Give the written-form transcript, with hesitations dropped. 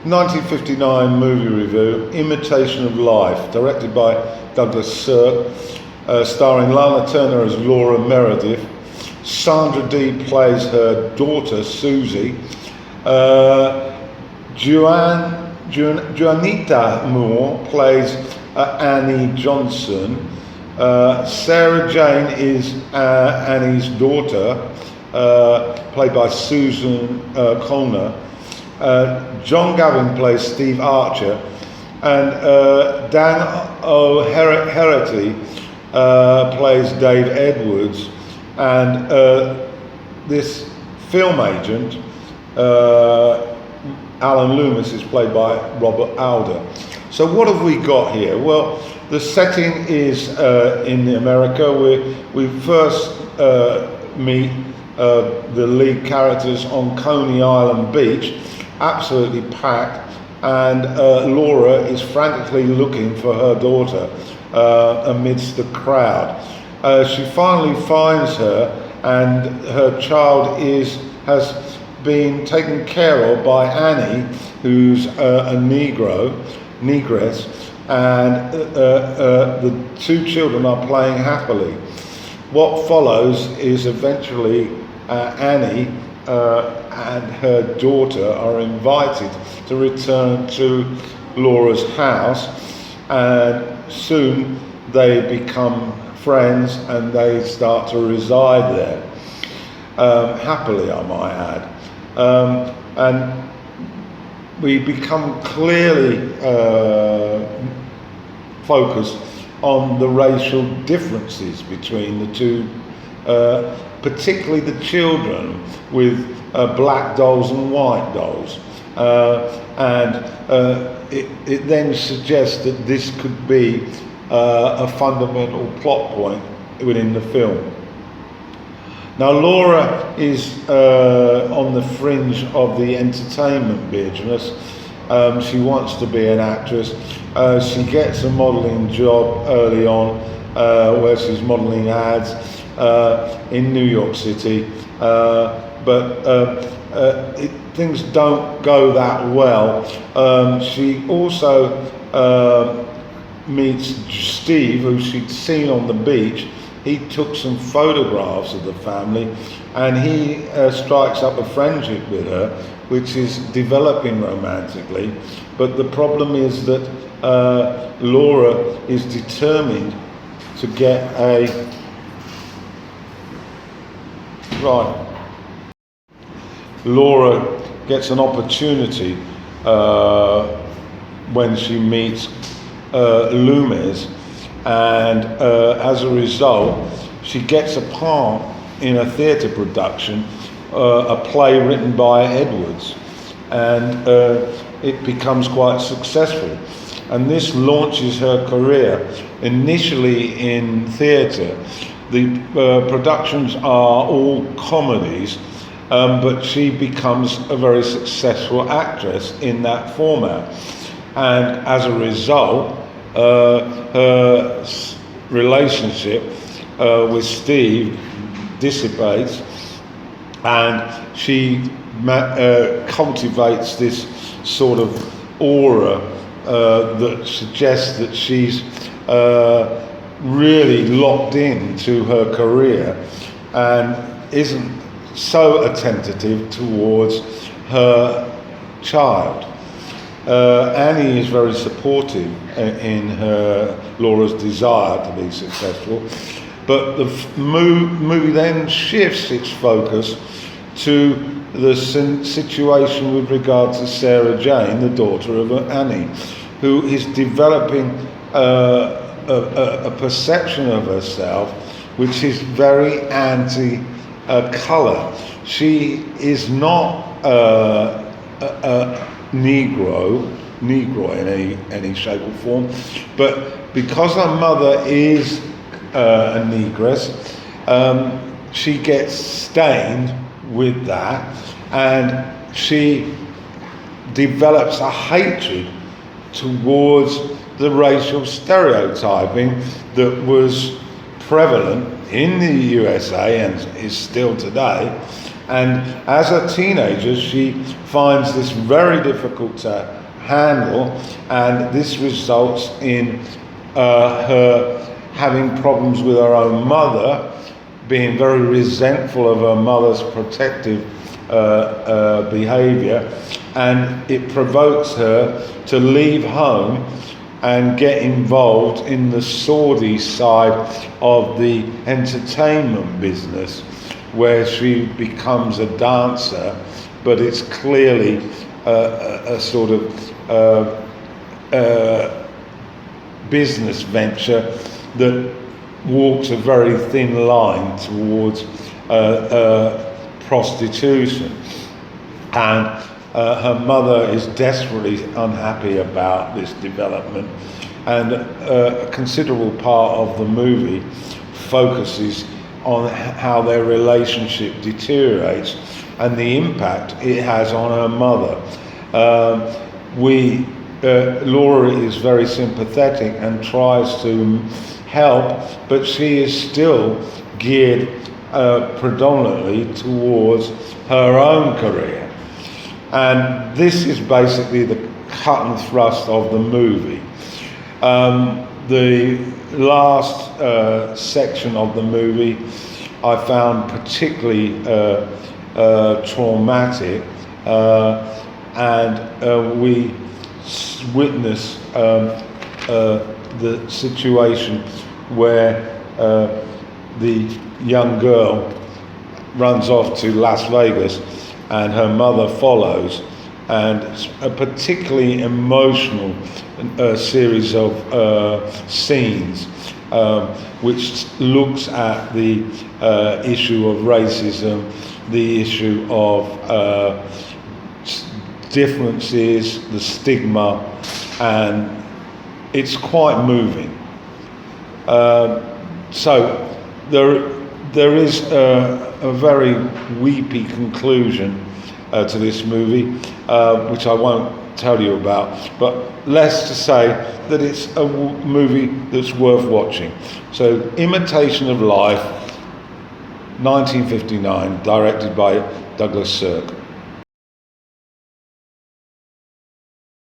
1959 movie review, Imitation of Life, directed by Douglas Sirk, starring Lana Turner as Laura Meredith. Sandra Dee plays her daughter, Susie. Juanita Moore plays Annie Johnson. Sarah Jane is Annie's daughter, played by Susan Colner. John Gavin plays Steve Archer, and Dan O'Herity plays Dave Edwards, and this film agent, Alan Loomis, is played by Robert Alder. So what have we got here? Well, the setting is in America. We first meet the lead characters on Coney Island Beach, absolutely packed, and Laura is frantically looking for her daughter amidst the crowd. She finally finds her, and her child has been taken care of by Annie, who's a negress, and the two children are playing happily. What follows is eventually Annie and her daughter are invited to return to Laura's house, and soon they become friends and they start to reside there, happily, I might add. And we become clearly focused on the racial differences between the two, particularly the children with black dolls and white dolls. It then suggests that this could be a fundamental plot point within the film. Now, Laura is on the fringe of the entertainment business. She wants to be an actress. She gets a modelling job early on, where she's modelling ads in New York City, but things don't go that well. She also meets Steve, who she'd seen on the beach. He took some photographs of the family, and he strikes up a friendship with her, which is developing romantically. But the problem is that Laura is determined to get Laura gets an opportunity when she meets Loomis, and as a result she gets a part in a theatre production, a play written by Edwards, and it becomes quite successful, and this launches her career initially in theatre. The productions are all comedies, but she becomes a very successful actress in that format, and as a result her relationship with Steve dissipates, and she cultivates this sort of aura that suggests that she's really locked into her career and isn't so attentive towards her child. Annie is very supportive in Laura's desire to be successful, but the movie then shifts its focus to the situation with regard to Sarah Jane, the daughter of Annie, who is developing a perception of herself which is very anti-colour. She is not a Negro in any shape or form, but because her mother is a negress, she gets stained with that, and she develops a hatred towards the racial stereotyping that was prevalent in the USA and is still today, And as a teenager, she finds this very difficult to handle, and this results in her having problems with her own mother, being very resentful of her mother's protective behaviour, and it provokes her to leave home and get involved in the sordid side of the entertainment business, where she becomes a dancer, but it's clearly a sort of business venture that walks a very thin line towards prostitution. And her mother is desperately unhappy about this development, and a considerable part of the movie focuses on how their relationship deteriorates and the impact it has on her mother. Laura is very sympathetic and tries to help, but she is still geared predominantly towards her own career. And this is basically the cut and thrust of the movie. The last section of the movie I found particularly traumatic, and we witness the situation where the young girl runs off to Las Vegas and her mother follows, and a particularly emotional series of scenes which looks at the issue of racism, the issue of differences, the stigma, and it's quite moving. So there is a very weepy conclusion to this movie, which I won't tell you about, but less to say that it's a movie that's worth watching. So, Imitation of Life, 1959, directed by Douglas Sirk.